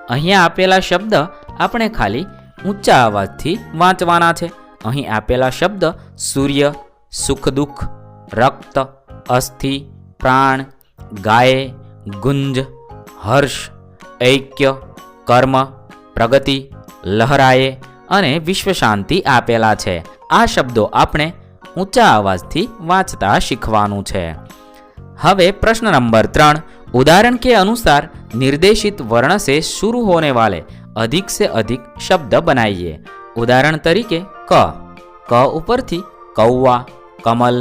અહીંયા આપેલા શબ્દ આપણે ખાલી ઊંચા અવાજથી વાંચવાના છે. અહીં આપેલા શબ્દ સૂર્ય, સુખ દુઃખ, રક્ત, અસ્થિ, પ્રાણ, ગાય, ગુંજ, હર્ષ, ઐક્ય, કર્મ, પ્રગતિ, લહરાએ અને વિશ્વ શાંતિ આપેલા છે. આ શબ્દો આપણે ઊંચા અવાજથી વાંચતા શીખવાનું છે. હવે પ્રશ્ન નંબર 3, उदाहरण के अनुसार निर्देशित वर्ण से शुरू होने वाले अधिक से अधिक शब्द बनाइए. उदाहरण तरीके क ઉપરથી કૌવા, કમલ,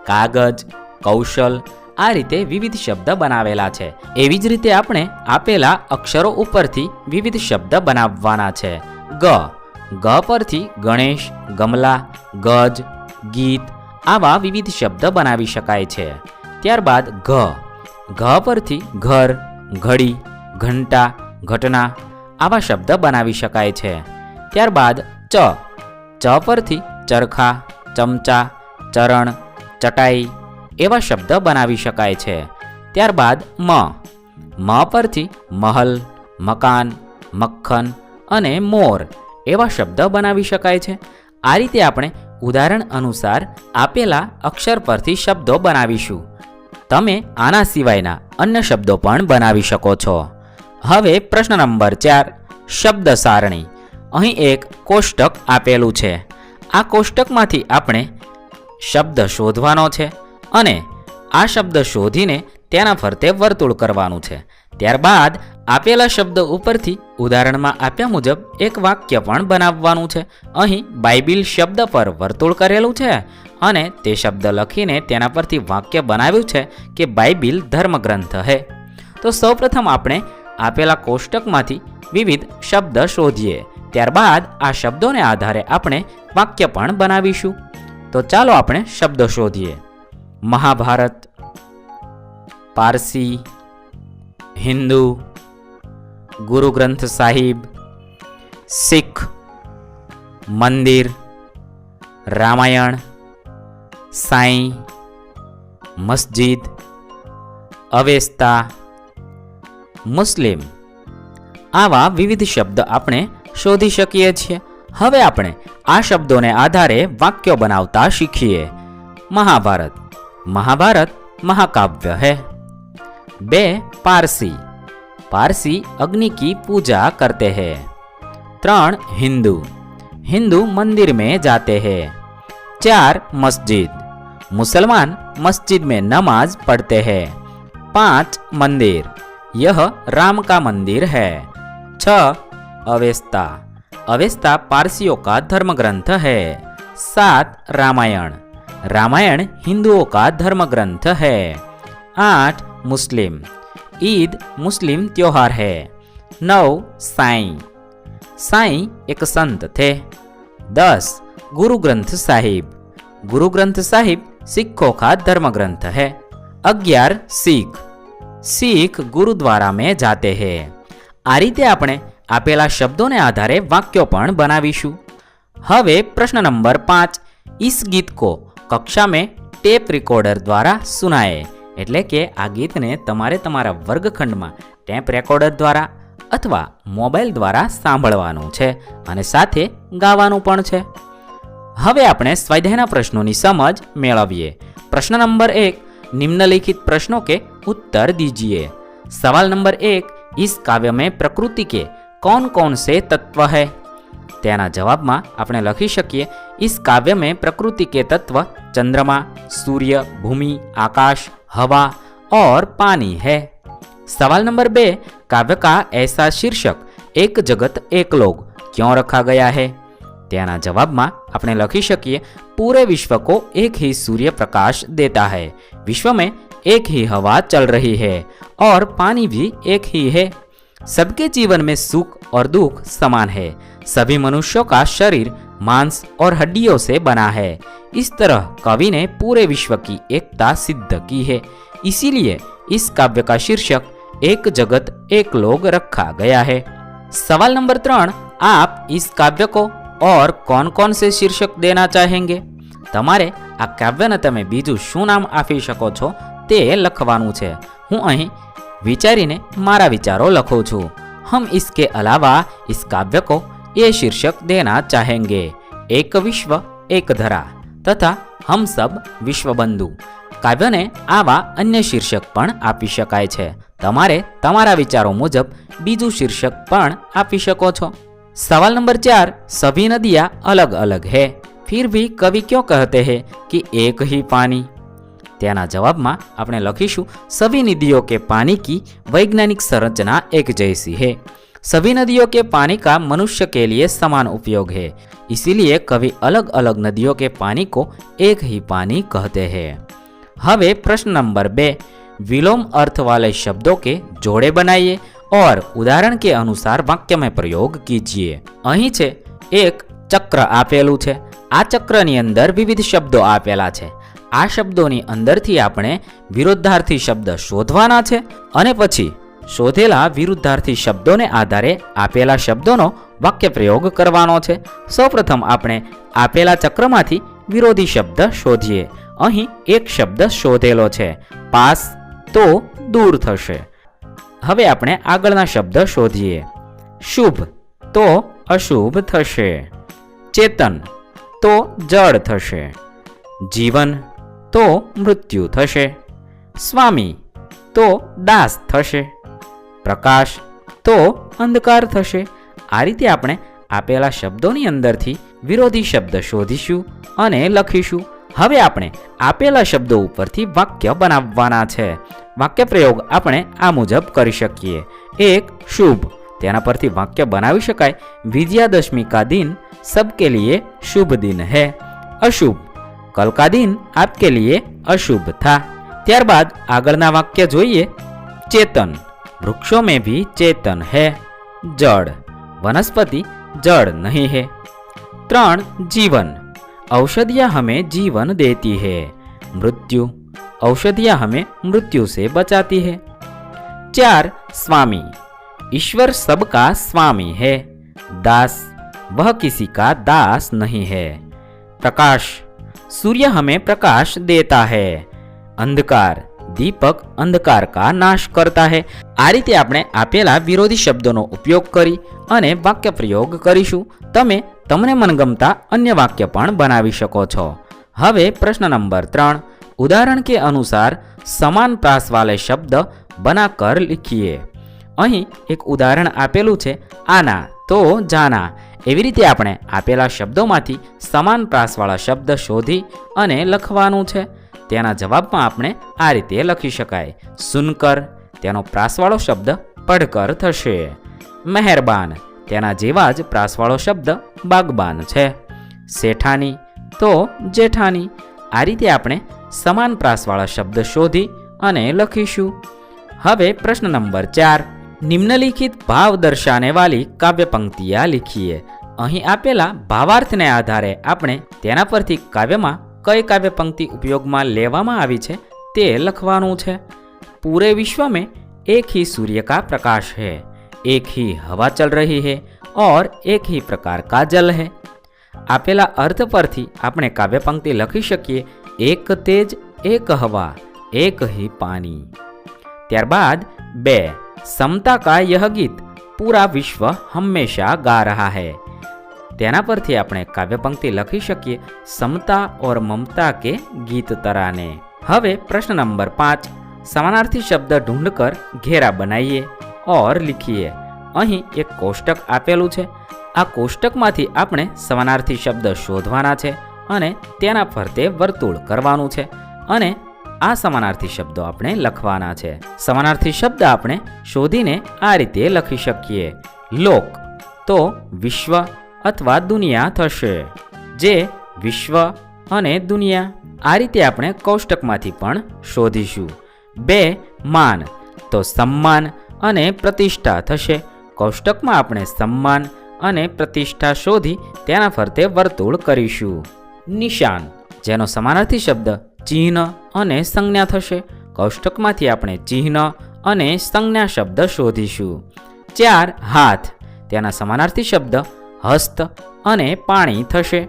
કાગજ, કૌશલ આ રીતે વિવિધ શબ્દ બનાવેલા છે. એવી જ રીતે આપણે આપેલા અક્ષરો ઉપરથી વિવિધ શબ્દ બનાવવાના છે. ગ પરથી ગણેશ, ગમલા, ગજ, ગીત આવા વિવિધ શબ્દ બનાવી શકાય છે. ત્યારબાદ ઘ પરથી ઘર, ઘડી, ઘંટા, ઘટના આવા શબ્દ બનાવી શકાય છે. ત્યારબાદ ચ પરથી ચરખા, ચમચા, ચરણ, ચટાઈ એવા શબ્દ બનાવી શકાય છે. ત્યારબાદ મ પરથી મહલ, મકાન, મક્ખન અને મોર એવા શબ્દ બનાવી શકાય છે. આ રીતે આપણે ઉદાહરણ અનુસાર આપેલા અક્ષર પરથી શબ્દો બનાવીશું. તમે આના સિવાયના અન્ય શબ્દો પણ બનાવી શકો છો. હવે પ્રશ્ન નંબર 4, શબ્દ સારણી. અહીં એક કોષ્ટક આપેલું છે. આ કોષ્ટકમાંથી આપણે શબ્દ શોધવાનો છે અને આ શબ્દ શોધીને તેના ફરતે વર્તુળ કરવાનું છે. ત્યારબાદ આપેલા શબ્દ ઉપરથી ઉદાહરણમાં આપ્યા મુજબ એક વાક્ય પણ બનાવવાનું છે. અહીં બાઇબિલ શબ્દ પર વર્તુળ કરેલું છે અને તે શબ્દ લખીને તેના પરથી વાક્ય બનાવ્યું છે કે બાઇબિલ ધર્મગ્રંથ હે. તો સૌપ્રથમ આપણે આપેલા કોષ્ટકમાંથી વિવિધ શબ્દ શોધીએ. ત્યારબાદ આ શબ્દોને આધારે આપણે વાક્ય પણ બનાવીશું. તો ચાલો આપણે શબ્દો શોધીએ. મહાભારત, પારસી, હિન્દુ, ગુરુ ગ્રંથ સાહિબ, શીખ, મંદિર, રામાયણ, સાંઈ, મસ્જિદ, અવેસ્તા, મુસ્લિમ આવા વિવિધ શબ્દ આપણે શોધી શકીએ છીએ. હવે આપણે આ શબ્દોને આધારે વાક્યો બનાવતા શીખીએ. મહાભારત महाकाव्य है. 2 पारसी अग्नि की पूजा करते हैं. 3 हिंदू मंदिर में जाते हैं. 4 मुसलमान मस्जिद में नमाज पढ़ते हैं. 5 मंदिर, यह राम का मंदिर है. 6 अवेस्ता पारसियों का धर्म ग्रंथ है. 7 रामायण हिंदुओं का धर्म ग्रंथ है. 8 मुस्लिम, ईद मुस्लिम त्योहार है. 9 साईं एक संत थे. 10 गुरु ग्रंथ साहिब सिखों का धर्म ग्रंथ है. 11 सिख गुरुद्वारा में जाते हैं. आ रीते આપણે આપેલા શબ્દોને આધારે વાક્યો પણ બનાવીશું. હવે પ્રશ્ન નંબર 5, इस गीत को कक्षा में टेप रिकॉर्डर द्वारा सुनाए. એટલે કે આ ગીતને તમારે તમારા વર્ગખંડમાં ટેપ રેકોર્ડર દ્વારા અથવા મોબાઈલ દ્વારા સાંભળવાનું છે અને સાથે ગાવાનું પણ છે. હવે આપણે સ્વાધ્યાયના પ્રશ્નોની સમજ મેળવીએ. પ્રશ્ન નંબર 1, निम्नलिखित प्रश्नों के उत्तर दीजिए. सवाल नंबर 1, इस काव्य में प्रकृति के कौन कौन से तत्व है? तेना जवाब में आपने लखी शकीए, इस काव्य में प्रकृति के तत्व चंद्रमा, सूर्य, भूमि, आकाश, हवा और पानी है. सवाल नंबर 2, काव्य का ऐसा शीर्षक एक जगत एक लोग क्यों रखा गया है? तेना जवाब में आपने लखी शकीए, पूरे विश्व को एक ही सूर्य प्रकाश देता है. विश्व में एक ही हवा चल रही है और पानी भी एक ही है. सबके जीवन में सुख और दुख समान है. सभी मनुष्यों का शरीर मांस और हड्डियों से बना है. इस तरह कवि ने पूरे विश्व की एकता सिद्ध की है. इसीलिए इस काव्य का शीर्षक एक जगत एक लोग रखा गया है. सवाल नंबर 3, आप इस काव्य को और कौन कौन से शीर्षक देना चाहेंगे? तमारे आ काव्यने तमे बीजू शुं नाम आपी शको छो ते लखवानुं छे. हूँ અહીં વિચારીને મારા વિચારો લખું છું. हम इसके अलावा इस काव्य को ये शीर्षक देना चाहेंगे, एक विश्व एक धरा तथा हम सब विश्वबंधु। કાવ્યને આવા અન્ય શીર્ષક પણ આપી શકાય છે। તમારે તમારા વિચારો મુજબ બીજું શીર્ષક પણ આપી શકો છો। सवाल नंबर 4, सभी नदियाँ अलग अलग है फिर भी कवि क्यों कहते हैं कि एक ही पानी। તેના જવાબમાં આપણે લખીશું सभी नदियों के पानी की वैज्ञानिक संरचना एक जैसी है। सभी नदियों के पानी का मनुष्य के लिए समान उपयोग है, इसीलिए कवि अलग अलग नदियों के पानी को एक ही पानी कहते हैं। હવે પ્રશ્ન નંબર 2, विलोम अर्थ वाले शब्दों के जोड़े बनाइए और उदाहरण के अनुसार वाक्य में प्रयोग कीजिए। અહીં છે એક ચક્ર આપેલું છે। આ ચક્રની અંદર વિવિધ શબ્દો આપેલા છે। આ શબ્દોની અંદરથી આપણે વિરુદ્ધાર્થી શબ્દ શોધવાના છે અને પછી શોધેલા વિરુદ્ધાર્થી શબ્દોને આધારે આપેલા શબ્દોનો વાક્ય પ્રયોગ કરવાનો છે। સૌપ્રથમ આપણે આપેલા ચક્રમાંથી વિરોધી શબ્દ શોધીએ। અહીં એક શબ્દ શોધેલો છે, પાસ તો દૂર થશે। હવે આપણે આગળના શબ્દ શોધીએ। શુભ તો અશુભ થશે, ચેતન તો જડ થશે, જીવન તો મૃત્યુ થશે, સ્વામી તો દાસ થશે, પ્રકાશ તો અંધકાર થશે। આ રીતે આપણે આપેલા શબ્દોની અંદરથી વિરોધી શબ્દ શોધીશું અને લખીશું। હવે આપણે આપેલા શબ્દો ઉપરથી વાક્ય બનાવવાના છે। વાક્ય પ્રયોગ આપણે આ મુજબ કરી શકીએ। એક શુભ, તેના પરથી વાક્ય બનાવી શકાય, विजयादशमी का दिन सबके लिए शुभ दिन है। अशुभ, कल का दिन आपके लिए अशुभ था। ત્યારબાદ આગળના વાક્ય જોઈએ। चेतन, वृक्षों में भी चेतन है। जड़, वनस्पति जड़ नहीं है। 3, जीवन, औषधियाँ हमें जीवन देती है। मृत्यु, औषधियाँ हमें मृत्यु से बचाती है। 4, स्वामी, ईश्वर सबका स्वामी है। दास, वह किसी का दास नहीं है। प्रकाश, सूर्य हमें प्रकाश देता है। अंधकार, दीपक अंधकार का नाश करता है। आ रीते आपणे आपेला विरोधी शब्दों उपयोग करी अने वाक्य प्रयोग करीशुं। तमे तमने मनगमता अन्य वाक्य पण बनावी शको छो। हवे प्रश्न नंबर 3, उदाहरण के अनुसार समान प्रास वाले शब्द बनाकर लिखिए। અહીં એક ઉદાહરણ આપેલું છે, આના તો જાના। એવી રીતે આપણે આપેલા શબ્દોમાંથી સમાન પ્રાસવાળા શબ્દ શોધી અને લખવાનું છે। તેના જવાબમાં આપણે આ રીતે લખી શકાય। સુનકર, તેનો પ્રાસવાળો શબ્દ પડકર થશે। મહેરબાન, તેના જેવા જ પ્રાસવાળો શબ્દ બાગબાન છે। શેઠાની તો જેઠાની। આ રીતે આપણે સમાન પ્રાસવાળા શબ્દ શોધી અને લખીશું। હવે પ્રશ્ન નંબર 4, निम्नलिखित भाव दर्शाने वाली काव्य पंक्तियां लिखिए। અહીં આપેલા ભાવાર્થને આધારે આપણે તેના પરથી કાવ્યમાં કઈ કાવ્ય પંક્તિ ઉપયોગમાં લેવામાં આવી છે તે લખવાનું છે। पूरे विश्व में एक ही सूर्य का प्रकाश है, एक ही हवा चल रही है और एक ही प्रकार का जल है। આપેલા અર્થ પરથી આપણે કાવ્ય પંક્તિ લખી શકીએ, एक तेज एक हवा एक ही पानी। ત્યારબાદ 2, समता का यह गीत पूरा विश्व हमेशा गा रहा है। तेना परथी आपणे काव्य पंक्ति लखी शकीए, समता और ममता के गीत तराने। हवे प्रश्न नंबर 5, समानार्थी शब्द ढूंढकर घेरा बनाइए और लिखिए। અહીં એક કોષ્ટક આપેલું છે। આ કોષ્ટકમાંથી આપણે સમાનાર્થી શબ્દ શોધવાના છે અને તેના ફરતે વર્તુળ કરવાનું છે અને આ સમાનાર્થી શબ્દો આપણે લખવાના છે। સમાનાર્થી શબ્દ આપણે શોધીને આ રીતે લખી શકીએ। લોક તો વિશ્વ અથવા દુનિયા થશે, જે વિશ્વ અને દુનિયા। આ રીતે આપણે કોષ્ટકમાંથી પણ શોધીશું। 2, માન તો સન્માન અને પ્રતિષ્ઠા થશે। કોષ્ટકમાં આપણે સન્માન અને પ્રતિષ્ઠા શોધી તેના ફરતે વર્તુળ કરીશું। નિશાન, જેનો સમાનાર્થી શબ્દ ચિહ્ન અને સંજ્ઞા થશે। કોષ્ટકમાંથી આપણે ચિહ્ન અને સંજ્ઞા શબ્દ શોધીશું। 4, હાથ, તેના સમાનાર્થી શબ્દ હસ્ત અને પાણી થશે।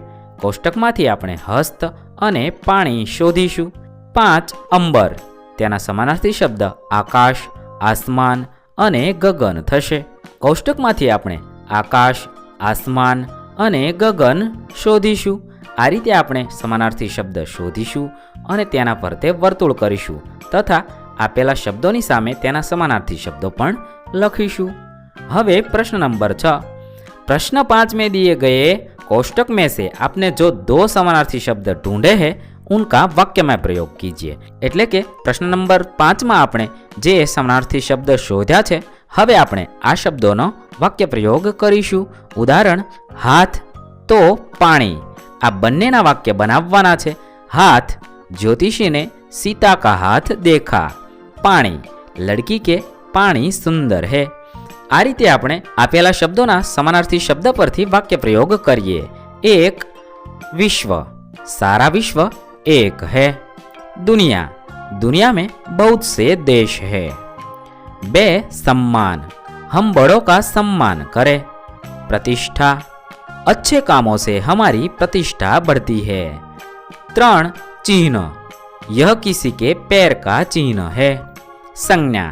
કોષ્ટકમાંથી આપણે હસ્ત અને પાણી શોધીશું। 5, અંબર, તેના સમાનાર્થી શબ્દ આકાશ આસમાન અને ગગન થશે। કોષ્ટકમાંથી આપણે આકાશ, આસમાન અને ગગન શોધીશું. આ રીતે આપણે સમાનાર્થી શબ્દ શોધીશું અને તેના પર તે વર્તુળ કરીશું તથા આપેલા શબ્દોની સામે તેના સમાનાર્થી શબ્દો પણ લખીશું. હવે प्रश्न नंबर 6. प्रश्न 5 में दिए गए कोष्टक में से आपने जो दो समानार्थी शब्द ढूंढे हैं उनका वाक्य में प्रयोग कीजिए. એટલે કે પ્રશ્ન નંબર 5 માં આપણે જે સમાનાર્થી શબ્દ શોધ્યા છે હવે આપણે આ શબ્દોનો વાક્ય પ્રયોગ કરીશું. ઉદાહરણ હાથ તો પાણી. આ બંનેના વાક્ય બનાવવાના છે. હાથ, ज्योतिषी ने सीता का हाथ देखा. पाणी, लड़की के पाणी सुंदर है. આ રીતે આપણે આપેલા શબ્દોના સમાનાર્થી શબ્દ પરથી વાક્ય પ્રયોગ કરીએ. એક, विश्व, सारा विश्व एक है. दुनिया, दुनिया में बहुत से देश है. बे, सम्मान, हम बड़ों का सम्मान करें. प्रतिष्ठा, अच्छे कामों से हमारी प्रतिष्ठा बढ़ती है. त्रण, चिन्ह, यह किसी के पैर का चिन्ह है. संज्ञा,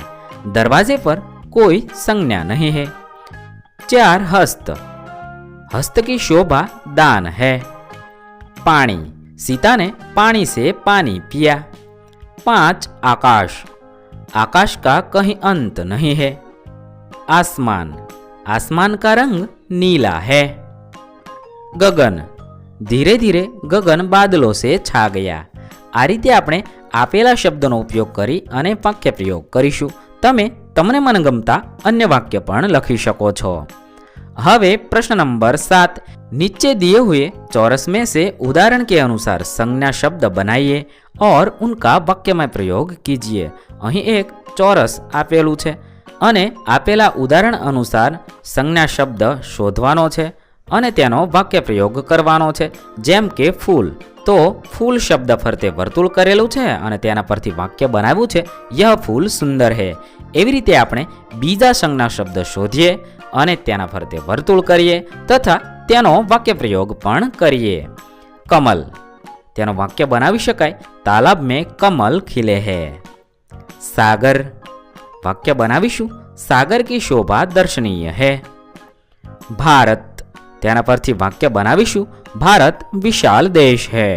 दरवाजे पर कोई संज्ञा नहीं है. 4, हस्त, हस्त की शोभा दान है. पानी, सीता ने पानी से पानी पिया. 5, आकाश, आकाश का कहीं अंत नहीं है. आसमान, आसमान का रंग नीला है. गगन, धीरे धीरे गगन बादलों से छा गया. આ રીતે આપણે આપેલા શબ્દોનો ઉપયોગ કરી અને વાક્ય પ્રયોગ કરીશું. તમે તમને મનગમતા અન્ય વાક્ય પણ લખી શકો છો. હવે પ્રશ્ન નંબર 7. नीचे दिए हुए चौरस में से उदाहरण के अनुसार संज्ञा शब्द बनाइए और उनका वाक्य में प्रयोग कीजिए. અહીં એક ચોરસ આપેલું છે અને આપેલા ઉદાહરણ અનુસાર સંજ્ઞા શબ્દ શોધવાનો છે અને તેનો વાક્ય પ્રયોગ કરવાનો છે. જેમ કે ફૂલ, તો ફૂલ શબ્દ ફરતે વર્તુળ કરેલું છે અને તેના પરથી વાક્ય બનાવ્યું છે યહ ફૂલ સુંદર હે. એવી રીતે આપણે બીજા સંજ્ઞા શબ્દ શોધીએ અને તેના ફરતે વર્તુળ કરીએ તથા તેનો વાક્ય પ્રયોગ પણ કરીએ. કમલ, તેનો વાક્ય બનાવી શકાય તાલાબ મેં કમલ ખીલે હે. સાગર, વાક્ય બનાવીશું સાગર કી શોભા દર્શનીય હે. ભારત, તેના પરથી વાક્ય બનાવીશું ભારત વિશાળ દેશ હે.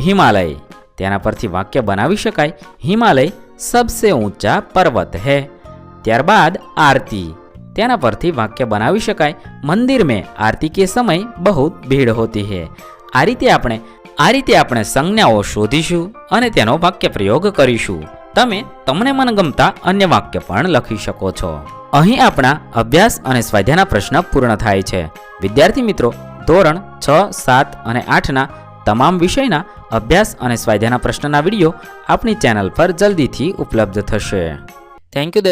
હિમાલય, તેના પરથી વાક્ય બનાવી શકાય હિમાલય સબસે ઊંચા પર્વત હે. ત્યારબાદ આરતી, તેના પરથી વાક્ય બનાવી શકાય મંદિર મેં આરતી કે સમય બહુ ભીડ હોતી હે. આ રીતે આપણે સંજ્ઞાઓ શોધીશું અને તેનો વાક્ય પ્રયોગ કરીશું. તમે તમને મનગમતા અન્ય વાક્ય પણ લખી શકો છો. અહીં આપણા અભ્યાસ અને સ્વાધ્યાયના પ્રશ્ન પૂર્ણ થાય છે. વિદ્યાર્થી મિત્રો, ધોરણ 6, 7 અને 8ના તમામ વિષયના અભ્યાસ અને સ્વાધ્યાયના પ્રશ્નના વિડીયો આપણી ચેનલ પર જલ્દીથી ઉપલબ્ધ થશે. Thank you.